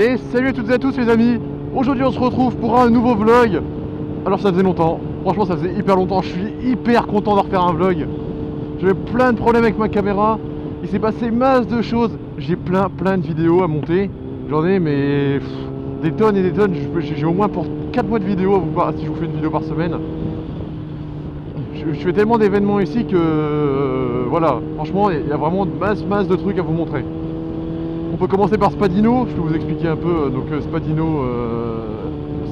Et salut à toutes et à tous les amis. Aujourd'hui on se retrouve pour un nouveau vlog. Alors ça faisait longtemps, franchement ça faisait hyper longtemps. Je suis hyper content de refaire un vlog. J'avais plein de problèmes avec ma caméra. Il s'est passé masse de choses. J'ai plein de vidéos à monter. J'en ai mais des tonnes et des tonnes. J'ai au moins pour 4 mois de vidéos à vous voir si je vous fais une vidéo par semaine. Je fais tellement d'événements ici que voilà, franchement il y a vraiment masse de trucs à vous montrer. On peut commencer par Spadino, je peux vous expliquer un peu. Donc Spadino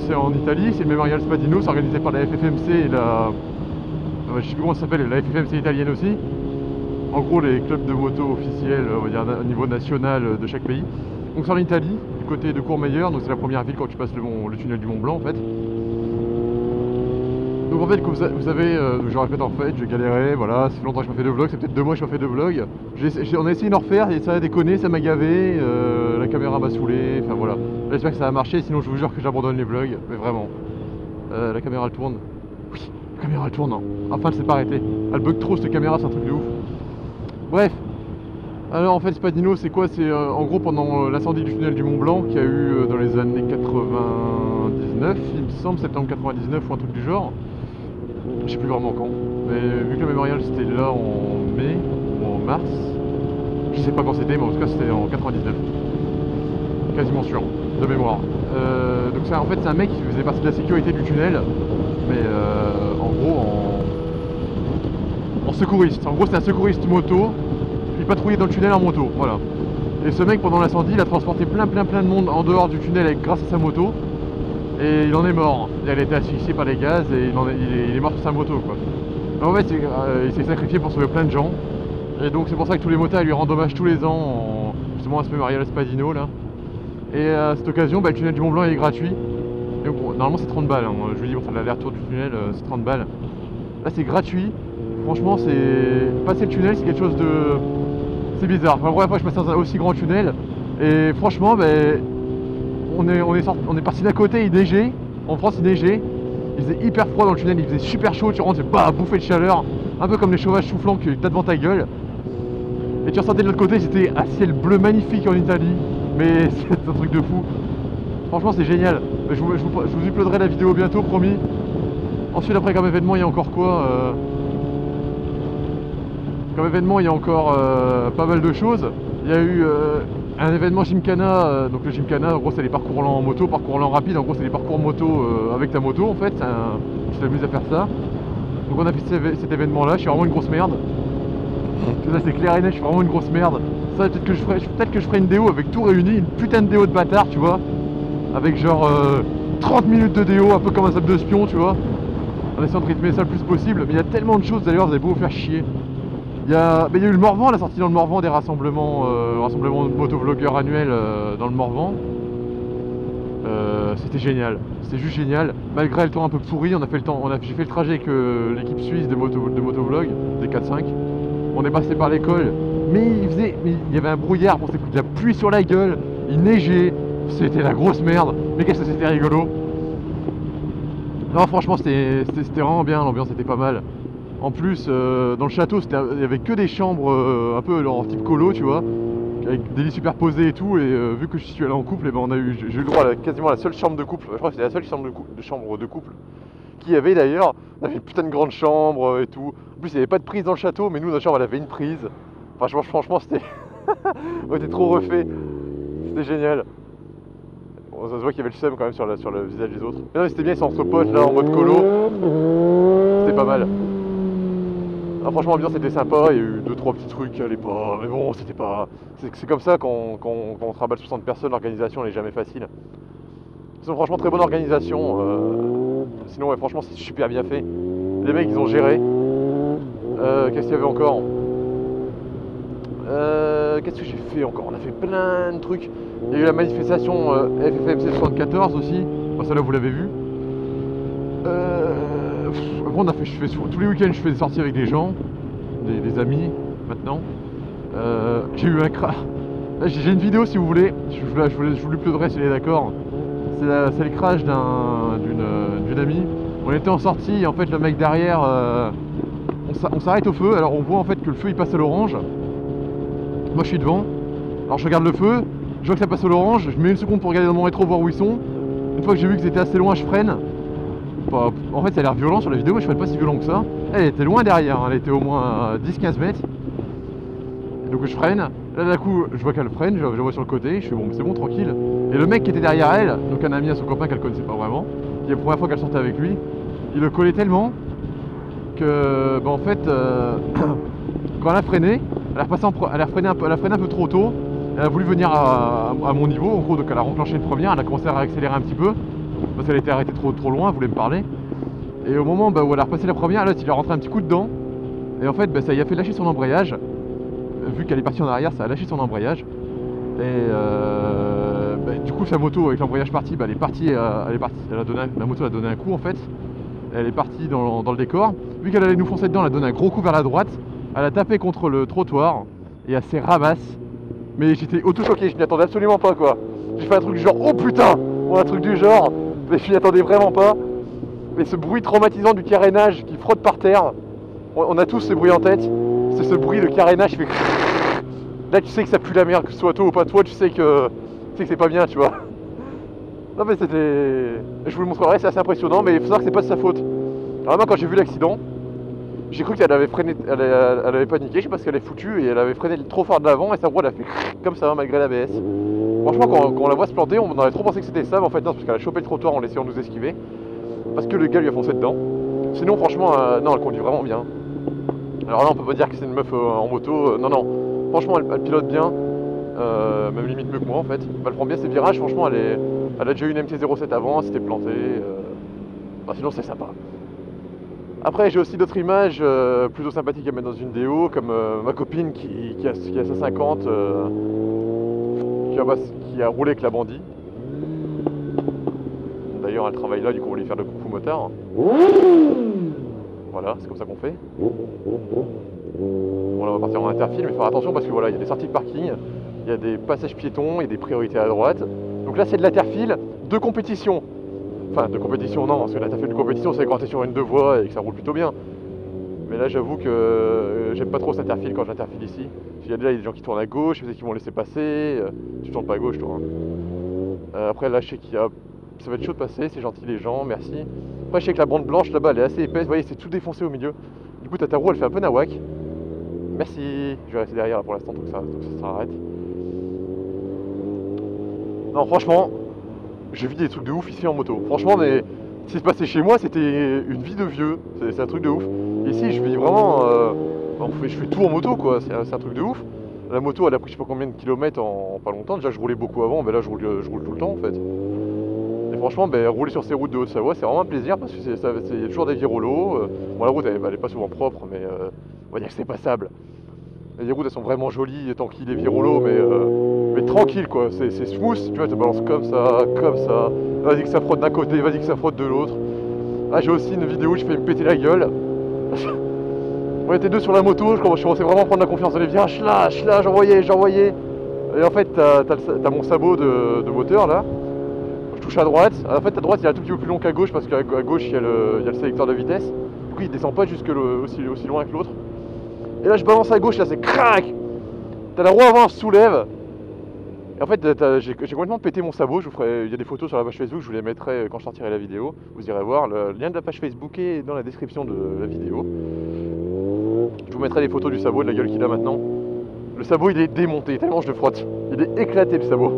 c'est en Italie, c'est le mémorial Spadino, c'est organisé par la FFMC et la... je sais plus comment ça s'appelle, la FFMC italienne aussi. En gros les clubs de moto officiels, on va dire au niveau national de chaque pays. Donc c'est en Italie, du côté de Courmayeur, donc c'est la première ville quand tu passes le tunnel du Mont Blanc en fait. Donc en fait, vous savez, je répète en fait, j'ai galéré, voilà, ça fait longtemps que je me fais de vlogs, c'est peut-être 2 mois que je me fais de vlogs. On a essayé d'en refaire et ça a déconné, ça m'a gavé, la caméra m'a saoulé, enfin voilà. J'espère que ça va marcher, sinon je vous jure que j'abandonne les vlogs, mais vraiment. La caméra elle tourne. Oui, la caméra elle tourne, hein. Enfin elle s'est pas arrêtée. Elle bug trop cette caméra, c'est un truc de ouf. Bref. Alors en fait Spadino c'est quoi? C'est en gros pendant l'incendie du tunnel du Mont Blanc qu'il y a eu dans les années 99, il me semble, septembre 99 ou un truc du genre. Je sais plus vraiment quand, mais vu que le mémorial c'était là en mai ou en mars, je sais pas quand c'était, mais en tout cas c'était en 99, quasiment sûr, de mémoire. Donc en fait c'est un mec qui faisait partie de la sécurité du tunnel, mais en gros en secouriste. En gros c'était un secouriste moto, il patrouillait dans le tunnel en moto, voilà. Et ce mec pendant l'incendie il a transporté plein de monde en dehors du tunnel grâce à sa moto. Et il en est mort. Il a été asphyxié par les gaz et il est mort sur sa moto quoi. En fait il s'est sacrifié pour sauver plein de gens. Et donc c'est pour ça que tous les motards lui rendent hommage tous les ans justement à ce mémorial Spadino là. Et à cette occasion le tunnel du Mont Blanc il est gratuit. Et donc, normalement c'est 30 balles, hein. Je lui dis pour faire l'aller-retour du tunnel c'est 30 balles. Là c'est gratuit. Franchement c'est... Passer le tunnel c'est quelque chose de... C'est bizarre. Enfin, la première fois que je passe dans un aussi grand tunnel. Et franchement on est parti d'à côté, il neigeait, en France il neigeait, il faisait hyper froid dans le tunnel, il faisait super chaud, tu rentres, c'est pas bouffé de chaleur, un peu comme les sauvages soufflants que t'as devant ta gueule. Et tu ressortais de l'autre côté, c'était un ciel bleu magnifique en Italie, mais c'est un truc de fou. Franchement c'est génial, je vous uploaderai la vidéo bientôt, promis. Ensuite après comme événement il y a encore quoi Comme événement il y a encore pas mal de choses. Il y a eu un événement Gymkhana, donc le Gymkhana en gros c'est les parcours lents en moto, parcours lents rapides, en gros c'est les parcours moto avec ta moto en fait, tu t'amuses à faire ça. Donc on a fait cet événement là, je suis vraiment une grosse merde. Là c'est clair et net, je suis vraiment une grosse merde. Ça peut-être que je ferai une déo avec tout réuni, une putain de déo de bâtard tu vois. Avec genre 30 minutes de déo, un peu comme un sable de spion tu vois. En essayant de rythmer ça le plus possible, mais il y a tellement de choses d'ailleurs, vous allez pas vous faire chier. Il y a eu le Morvan, la sortie dans le Morvan des rassemblements de motovlogueurs annuels dans le Morvan. C'était génial, c'était juste génial. Malgré le temps un peu pourri, j'ai fait le trajet avec l'équipe suisse de motovlog, des 4-5. On est passé par l'école, mais il y avait un brouillard, on s'est pris de la pluie sur la gueule, il neigeait, c'était la grosse merde, mais qu'est-ce que c'était rigolo. Non franchement c'était vraiment bien, l'ambiance était pas mal. En plus, dans le château, il n'y avait que des chambres un peu en type colo, tu vois, avec des lits superposés et tout. Et vu que je suis allé en couple, j'ai eu le droit à quasiment la seule chambre de couple. Je crois que c'était la seule chambre de couple qu'il y avait d'ailleurs. On avait une putain de grande chambre et tout. En plus, il n'y avait pas de prise dans le château, mais nous, notre chambre, elle avait une prise. Franchement, c'était on était trop refait. C'était génial. Bon, ça se voit qu'il y avait le seum quand même sur le visage des autres. Mais non, mais c'était bien, ils sont entre potes là en mode colo. C'était pas mal. Ah, franchement l'ambiance était sympa, il y a eu 2-3 petits trucs qui allaient pas, mais bon c'était pas... C'est comme ça quand on travaille 60 personnes, l'organisation elle est jamais facile. Ils ont franchement très bonne organisation, sinon ouais, franchement c'est super bien fait. Les mecs ils ont géré. Qu'est-ce qu'il y avait encore Qu'est-ce que j'ai fait encore? On a fait plein de trucs. Il y a eu la manifestation FFMC 74 aussi, enfin, celle-là vous l'avez vu. Bon, tous les week-ends je fais des sorties avec des gens, des amis maintenant. J'ai eu un crash. J'ai une vidéo si vous voulez, je vous l'uploaderai si vous êtes d'accord. C'est le crash d'une amie. On était en sortie et en fait le mec derrière, on s'arrête au feu. Alors on voit en fait que le feu il passe à l'orange. Moi je suis devant. Alors je regarde le feu Je vois que ça passe au l'orange, je mets une seconde pour regarder dans mon rétro voir où ils sont. Une fois que j'ai vu qu'ils étaient assez loin, je freine. Enfin, en fait ça a l'air violent sur la vidéo mais je freine pas si violent que ça. Elle était loin derrière, hein. Elle était au moins 10-15 mètres. Et donc je freine, là d'un coup je vois qu'elle freine, je la vois sur le côté, je fais bon c'est bon tranquille. Et le mec qui était derrière elle, donc un ami à son copain qu'elle connaissait pas vraiment, qui est la première fois qu'elle sortait avec lui, il le collait tellement que en fait quand elle a freiné, elle a freiné un peu trop tôt. Elle a voulu venir à mon niveau, en gros, donc elle a renclenché une première, elle a commencé à accélérer un petit peu, parce qu'elle était arrêtée trop loin, elle voulait me parler. Et au moment où elle a repassé la première, là, il lui a rentré un petit coup dedans, et en fait, ça lui a fait lâcher son embrayage. Vu qu'elle est partie en arrière, ça a lâché son embrayage. Et du coup, sa moto, avec l'embrayage parti, elle est partie, la moto a donné un coup, en fait. Elle est partie dans le décor. Vu qu'elle allait nous foncer dedans, elle a donné un gros coup vers la droite, elle a tapé contre le trottoir, et elle s'est ramasse. Mais j'étais auto-choqué, je m'y attendais absolument pas quoi. J'ai fait un truc du genre oh putain, ou un truc du genre, mais je m'y attendais vraiment pas. Mais ce bruit traumatisant du carénage qui frotte par terre, on a tous ce bruit en tête. C'est ce bruit de carénage qui fait. Là tu sais que ça pue la merde, que ce soit toi ou pas toi, tu sais que c'est pas bien, tu vois. Non mais c'était. Je vous le montrerai, c'est assez impressionnant, mais il faut savoir que c'est pas de sa faute. Alors moi quand j'ai vu l'accident, j'ai cru qu'elle avait freiné, elle avait paniqué, je sais pas ce qu'elle avait foutu, et elle avait freiné trop fort de l'avant et sa roue elle a fait comme ça malgré l'ABS. Franchement quand on la voit se planter, on aurait trop pensé que c'était ça, mais en fait non, parce qu'elle a chopé le trottoir en essayant de nous esquiver. Parce que le gars lui a foncé dedans. Sinon franchement, non, elle conduit vraiment bien. Alors là on peut pas dire que c'est une meuf en moto, non. Franchement elle pilote bien, même limite mieux que moi en fait. Elle prend bien ses virages, franchement elle a déjà eu une MT-07 avant, elle s'était plantée. Sinon c'est sympa. Après j'ai aussi d'autres images plutôt sympathiques à mettre dans une vidéo, comme ma copine qui a sa 50, qui a roulé avec la bandit. D'ailleurs elle travaille là, du coup on va lui faire le coucou motard. Voilà, c'est comme ça qu'on fait. Bon là on va partir en interfile, mais il faut faire attention parce que voilà, il y a des sorties de parking, il y a des passages piétons, il y a des priorités à droite. Donc là c'est de l'interfile de compétition. Enfin, de compétition, non, parce que l'interfile de compétition, c'est quand t'es sur une deux voies et que ça roule plutôt bien. Mais là, j'avoue que j'aime pas trop cet interfile quand j'interfile ici. Il y a déjà des gens qui tournent à gauche, qui vont laisser passer. Tu tournes pas à gauche, toi. Après, là, je sais qu'il y a. Ça va être chaud de passer, c'est gentil les gens, merci. Après, je sais que la bande blanche là-bas, elle est assez épaisse. Vous voyez, c'est tout défoncé au milieu. Du coup, ta roue, elle fait un peu nawak. Merci. Je vais rester derrière là, pour l'instant, donc ça s'arrête. Non, franchement. Je vis des trucs de ouf ici en moto. Franchement, mais ce qui se passait chez moi, c'était une vie de vieux. C'est un truc de ouf. Ici, je vis vraiment. Je fais tout en moto, quoi. C'est un truc de ouf. La moto, elle a pris je sais pas combien de kilomètres en pas longtemps. Déjà, je roulais beaucoup avant, mais là, je roule tout le temps, en fait. Et franchement, rouler sur ces routes de Haute-Savoie, c'est vraiment un plaisir parce que c'est toujours des virolos. Bon, la route, elle est pas souvent propre, mais on va dire que c'est passable. Les routes, elles sont vraiment jolies, tranquilles, les virolos, mais tranquille quoi, c'est smooth, tu vois, je te balance comme ça, vas-y que ça frotte d'un côté, vas-y que ça frotte de l'autre. Ah, j'ai aussi une vidéo où je fais me péter la gueule. On était deux sur la moto, je commençais vraiment à prendre la confiance dans les virages, là, j'envoyais. Et en fait, t'as mon sabot de moteur là, je touche à droite. En fait, à droite, il est un tout petit peu plus long qu'à gauche parce qu'à gauche, il y a le sélecteur de vitesse. Du coup, il descend pas aussi loin que l'autre. Et là, je balance à gauche, là, c'est crac. T'as la roue avant, elle se soulève. Et en fait, j'ai complètement pété mon sabot. Il y a des photos sur la page Facebook, je vous les mettrai quand je sortirai la vidéo. Vous irez voir, le lien de la page Facebook est dans la description de la vidéo. Je vous mettrai les photos du sabot, de la gueule qu'il a maintenant. Le sabot, il est démonté, tellement je le frotte. Il est éclaté, le sabot.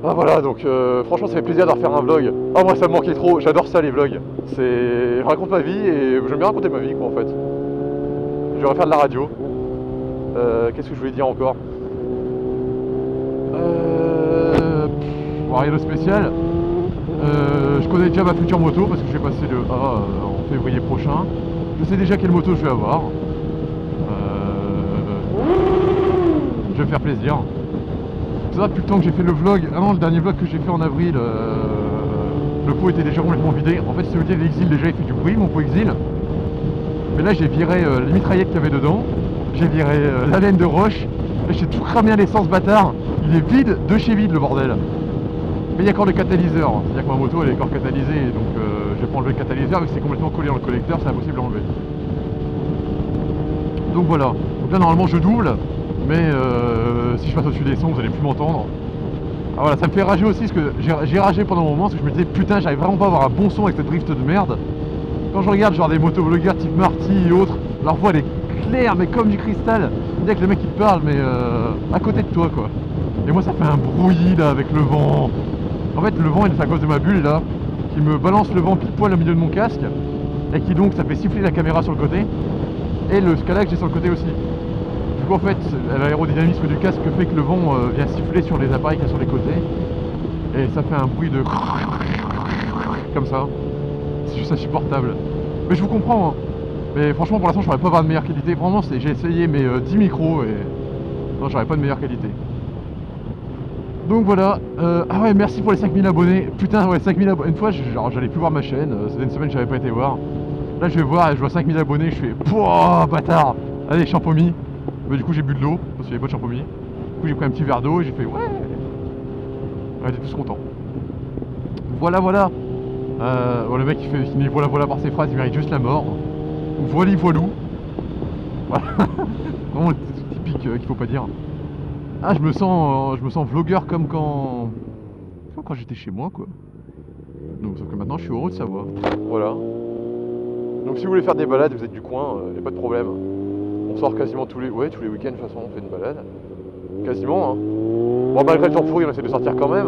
Ah voilà, donc franchement, ça fait plaisir de refaire un vlog. Ah, moi, ça me manquait trop, j'adore ça, les vlogs. Je raconte ma vie et j'aime bien raconter ma vie, quoi, en fait. Je vais refaire de la radio. Qu'est-ce que je voulais dire encore? Bon, rien de spécial. Je connais déjà ma future moto parce que je vais passer le A en février prochain. Je sais déjà quelle moto je vais avoir. Je vais me faire plaisir. C'est ça, depuis le temps que j'ai fait le vlog, avant le dernier vlog que j'ai fait en avril, le pot était déjà complètement vidé. En fait, celui de l'exil déjà il fait du bruit, mon pot exil. Mais là j'ai viré les mitraillettes qu'il y avait dedans, j'ai viré la laine de roche, j'ai tout cramé à l'essence bâtard, il est vide de chez vide le bordel. Mais il y a encore le catalyseur, c'est-à-dire que ma moto elle est encore catalysée, donc je vais pas enlever le catalyseur, vu que c'est complètement collé dans le collecteur, c'est impossible à enlever. Donc voilà, donc là normalement je double, Mais si je passe au-dessus des sons, vous allez plus m'entendre. Ah voilà, ça me fait rager aussi parce que j'ai ragé pendant un moment parce que je me disais putain, j'arrive vraiment pas à avoir un bon son avec cette drift de merde. Quand je regarde genre des motovlogueurs type Marty et autres, leur voix elle est claire mais comme du cristal. On dirait que le mec il te parle mais à côté de toi quoi. Et moi ça fait un brouillis là avec le vent. En fait le vent c'est à cause de ma bulle là, qui me balance le vent pile poil au milieu de mon casque. Et qui donc ça fait siffler la caméra sur le côté. Et le scala que j'ai sur le côté aussi. Du coup en fait l'aérodynamisme du casque fait que le vent vient siffler sur les appareils qu'il y a sur les côtés. Et ça fait un bruit de comme ça. C'est juste insupportable. Mais je vous comprends hein. Mais franchement pour l'instant je pourrais pas avoir de meilleure qualité. Vraiment j'ai essayé mes 10 micros et non j'aurais pas de meilleure qualité. Donc voilà, ah ouais merci pour les 5000 abonnés. Putain ouais 5000 abonnés. Une fois j'allais plus voir ma chaîne, ça faisait une semaine que j'avais pas été voir. Là je vais voir et je vois 5000 abonnés, je fais pouah bâtard. Allez champomis. Mais du coup j'ai bu de l'eau parce qu'il n'y avait pas de champomis. Du coup j'ai pris un petit verre d'eau et j'ai fait ouais. On était tous contents. Voilà voilà. Bon, le mec qui finit voilà voilà par ses phrases, il mérite juste la mort. Voili voilou. Voilà. Vraiment typique qu'il faut pas dire. Ah je me sens vlogueur comme quand j'étais chez moi quoi. Donc sauf que maintenant je suis heureux de savoir. Voilà. Donc si vous voulez faire des balades, vous êtes du coin, y a pas de problème. On sort quasiment tous les week-ends de toute façon on fait une balade. Quasiment hein. Bon malgré le temps pourri on essaie de sortir quand même.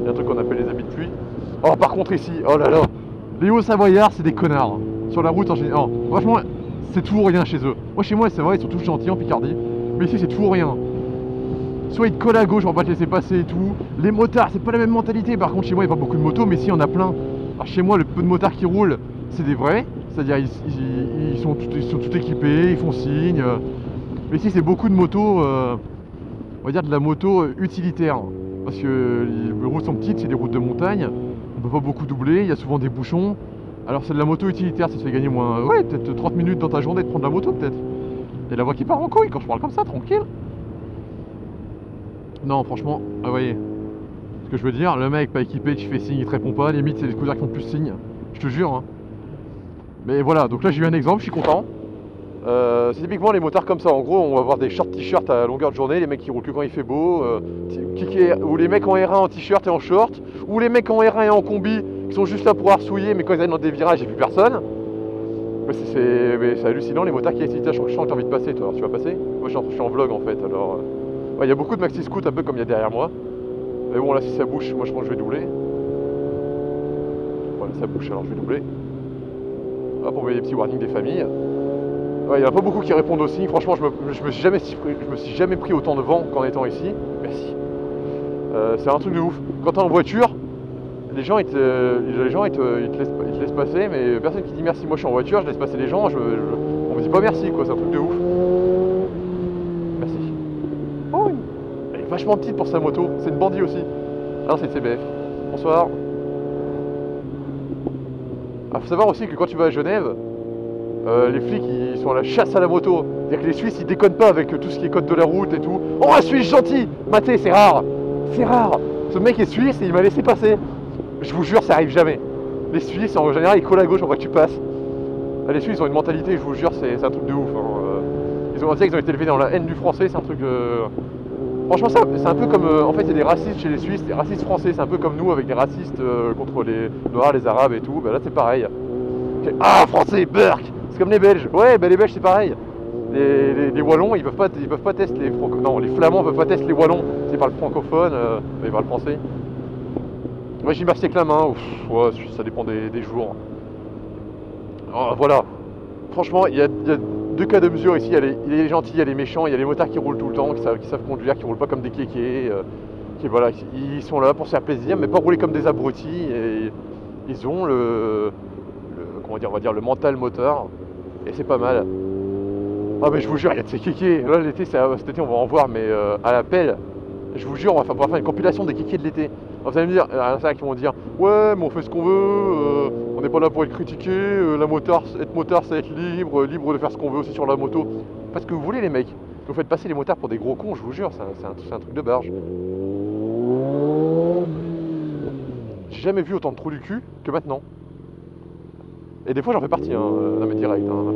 Il y a un truc qu'on appelle les habits de pluie. Oh par contre ici, oh là là, les Hauts-Savoyards c'est des connards. Sur la route en général. Oh, franchement c'est tout ou rien chez eux. Moi chez moi c'est vrai ils sont tous gentils en Picardie. Mais ici c'est tout ou rien. Soit ils te collent à gauche pour pas te laisser passer et tout. Les motards c'est pas la même mentalité. Par contre chez moi il n'y a pas beaucoup de motos mais si il y en a plein. Alors chez moi le peu de motards qui roulent c'est des vrais. C'est-à-dire ils sont tout équipés, ils font signe. Mais ici c'est beaucoup de motos, on va dire de la moto utilitaire. Parce que les routes sont petites, c'est des routes de montagne. On peut pas beaucoup doubler, il y a souvent des bouchons. Alors c'est de la moto utilitaire, ça te fait gagner moins, ouais peut-être 30 minutes dans ta journée de prendre la moto peut-être. Il y a la voix qui part en couille quand je parle comme ça, tranquille. Non franchement, vous voyez. Ce que je veux dire, le mec pas équipé qui fait signe, il te répond pas, limite c'est les scooters qui font plus signe. Je te jure hein. Mais voilà, donc là j'ai eu un exemple, je suis content. C'est typiquement les motards comme ça, en gros on va avoir des shorts t-shirts à longueur de journée, les mecs qui roulent que quand il fait beau, ou les mecs en R1 en t-shirt et en short, ou les mecs en R1 et en combi qui sont juste là pour arsouiller mais quand ils arrivent dans des virages il n'y a plus personne. Mais c'est hallucinant les motards qui hésitent, je sens que t'as envie de passer toi, alors tu vas passer? Moi je suis en vlog en fait, alors il y a beaucoup de maxi scouts un peu comme il y a derrière moi. Mais bon là si ça bouge, moi je pense que je vais doubler. Voilà ça bouge alors je vais doubler. Hop on met des petits warnings des familles. Ouais, il n'y en a pas beaucoup qui répondent aussi. Franchement, je me suis jamais pris autant de vent qu'en étant ici. Merci. C'est un truc de ouf. Quand t'es en voiture, les gens ils te laissent passer, mais personne qui dit merci. Moi, je suis en voiture, je laisse passer les gens. On me dit pas merci, quoi. C'est un truc de ouf. Merci. Oh, elle est vachement petite pour sa moto. C'est une bandit aussi. Ah non, c'est une CBF. Bonsoir. Ah, faut savoir aussi que quand tu vas à Genève. Les flics ils sont à la chasse à la moto. C'est-à-dire que les Suisses ils déconnent pas avec tout ce qui est code de la route et tout. Oh un Suisse gentil. Maté c'est rare. C'est rare. Ce mec est Suisse et il m'a laissé passer. Je vous jure ça arrive jamais. Les Suisses en général ils collent à gauche pour que tu passes. Les Suisses ont une mentalité, je vous jure c'est un truc de ouf hein. Ils ont été élevés dans la haine du français, c'est un truc franchement c'est un peu comme en fait il y a des racistes chez les Suisses, des racistes français, c'est un peu comme nous avec des racistes contre les Noirs, les Arabes et tout. Bah là c'est pareil. Ah français, Burk. C'est comme les Belges. Ouais, bah les Belges c'est pareil. Les Wallons, ils peuvent pas tester les Franco... Non, les Flamands peuvent pas tester les Wallons. C'est par le francophone, ils parlent français. Moi j'y merci avec la main. Ouf, ouais, ça dépend des jours. Oh, voilà. Franchement, il y a deux cas de mesure ici. Il y a les gentils, il y a les méchants, il y a les motards qui roulent tout le temps, qui savent conduire, qui roulent pas comme des kékés. Voilà, ils sont là pour se faire plaisir, mais pas rouler comme des abrutis. Et ils ont comment dire, on va dire le mental moteur. Et c'est pas mal. Ah mais je vous jure, il y a de ces kékés. Là l'été, cet été on va en voir, mais à la pelle. Je vous jure, on va faire une compilation des kékés de l'été. Vous allez me dire, il y en a qui vont dire ouais mais on fait ce qu'on veut, on n'est pas là pour être critiqué, être motard c'est être libre de faire ce qu'on veut aussi sur la moto. Parce que vous voulez les mecs. Vous faites passer les motards pour des gros cons, je vous jure, c'est un truc de barge. J'ai jamais vu autant de trous du cul que maintenant. Et des fois j'en fais partie hein, dans mes directs. Hein.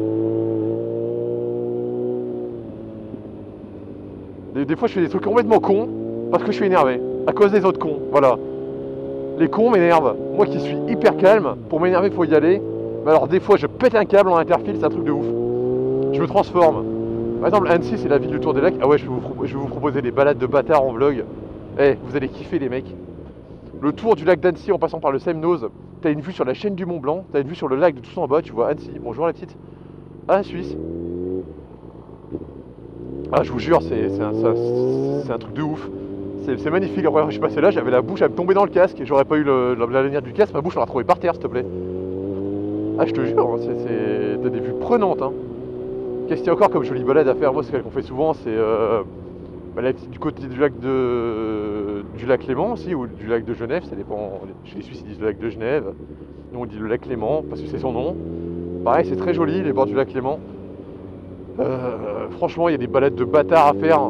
Des fois je fais des trucs complètement cons parce que je suis énervé. À cause des autres cons, voilà. Les cons m'énervent. Moi qui suis hyper calme, pour m'énerver il faut y aller. Mais alors des fois je pète un câble en interfile, c'est un truc de ouf. Je me transforme. Par exemple Annecy c'est la ville du Tour des Lacs. Ah ouais je vais vous proposer des balades de bâtards en vlog. Eh vous allez kiffer les mecs. Le tour du lac d'Annecy en passant par le Semnoz. T'as une vue sur la chaîne du Mont Blanc. T'as une vue sur le lac de tout en bas. Tu vois Annecy. Bonjour la petite. Ah Suisse. Ah je vous jure c'est un truc de ouf. C'est magnifique. Après je suis passé là, j'avais la bouche à me tomber dans le casque. J'aurais pas eu la lanière du casque, ma bouche on l'a retrouvée par terre s'il te plaît. Ah je te jure, t'as des vues prenantes hein. Qu'est-ce qu'il y a encore comme jolie balade à faire? Moi c'est celle qu'on fait souvent, c'est du côté du lac Léman aussi, ou du lac de Genève, ça dépend. Chez les Suisses ils disent le lac de Genève, nous on dit le lac Léman parce que c'est son nom. Pareil c'est très joli les bords du lac Léman. Franchement il y a des balades de bâtards à faire.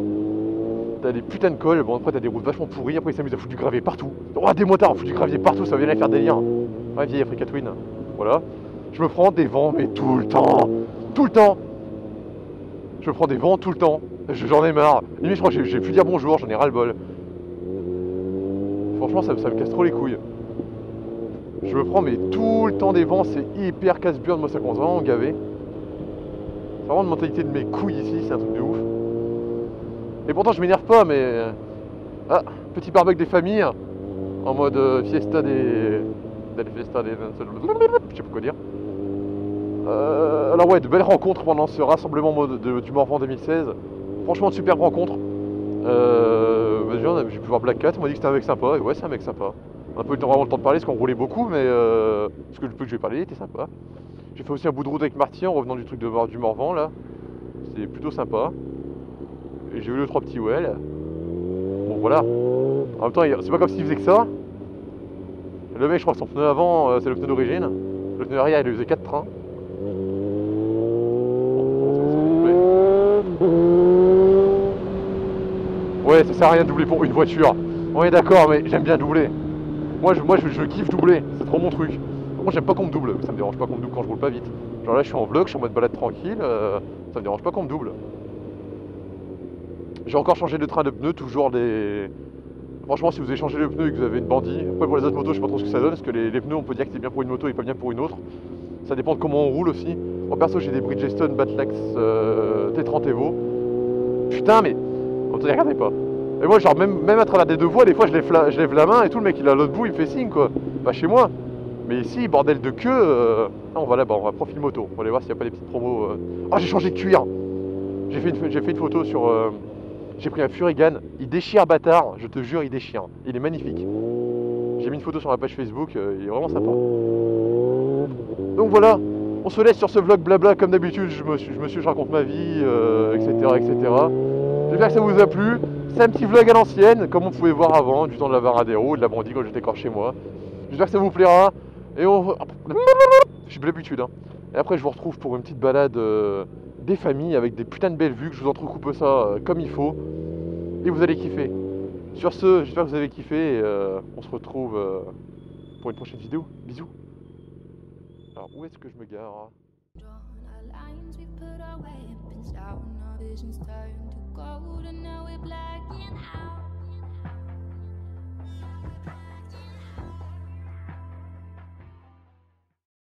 T'as des putains de cols, bon après t'as des routes vachement pourries, après ils s'amusent à foutre du gravier partout. Oh des motards, on fout du gravier partout, ça vient à faire délire. Ouais vieille Africa Twin, voilà. Je me prends des vents mais tout le temps. Tout le temps. Je me prends des vents tout le temps. J'en ai marre. Limite je crois que j'ai pu dire bonjour, j'en ai ras le bol. Franchement ça me casse trop les couilles. Je me prends mais tout le temps des vents, c'est hyper casse-burne, moi ça commence vraiment à me gaver. C'est vraiment une mentalité de mes couilles ici, c'est un truc de ouf. Et pourtant je m'énerve pas mais... Ah, petit barbecue des familles. En mode fiesta des... fiesta des... Je sais pas quoi dire. Alors ouais, de belles rencontres pendant ce rassemblement du Morvan 2016. Franchement de super rencontres. J'ai pu voir Black Cat, on m'a dit que c'était un mec sympa. Et ouais c'est un mec sympa. On a pas eu vraiment le temps de parler parce qu'on roulait beaucoup mais ce que le peu que j'ai parlé il était sympa. J'ai fait aussi un bout de route avec Marty en revenant du truc du Morvan là. C'était plutôt sympa. Et j'ai eu 2-3 petits well. Bon voilà. En même temps, c'est pas comme s'il faisait que ça. Le mec, je crois que son pneu avant, c'est le pneu d'origine. Le pneu arrière, il faisait 4 trains. Ouais, ça sert à rien de doubler pour une voiture. On est d'accord, mais j'aime bien doubler. Moi, je kiffe doubler. C'est trop mon truc. Moi, j'aime pas qu'on me double. Ça me dérange pas qu'on me double quand je roule pas vite. Genre là, je suis en vlog, je suis en mode balade tranquille. Ça me dérange pas qu'on me double. J'ai encore changé de train de pneus, toujours des... Franchement si vous avez changé le pneu et que vous avez une bandit, après pour les autres motos je sais pas trop ce que ça donne, parce que les pneus on peut dire que c'est bien pour une moto et pas bien pour une autre. Ça dépend de comment on roule aussi. Moi perso j'ai des Bridgestone Batlax T30 Evo. Putain mais on ne regardez pas. Et moi genre même à travers des deux voies, des fois je lève la main et tout, le mec il est à l'autre bout il me fait signe quoi. Pas chez moi. Mais ici bordel de queue, on va là-bas, on va profil moto, on va aller voir s'il n'y a pas des petites promos. Oh j'ai changé de cuir. J'ai fait une photo sur... J'ai pris un Furigan, il déchire bâtard, je te jure il déchire, il est magnifique. J'ai mis une photo sur ma page Facebook, il est vraiment sympa. Donc voilà, on se laisse sur ce vlog blabla comme d'habitude, je raconte ma vie, etc. J'espère que ça vous a plu, c'est un petit vlog à l'ancienne, comme on pouvait voir avant, du temps de la Varadero, de la Brandie quand j'étais encore chez moi. J'espère que ça vous plaira, et on... J'ai l'habitude, hein. Et après je vous retrouve pour une petite balade... des familles avec des putains de belles vues, que je vous entrecoupe ça comme il faut et vous allez kiffer. Sur ce, j'espère que vous avez kiffé et on se retrouve pour une prochaine vidéo. Bisous. Alors où est-ce que je me gare?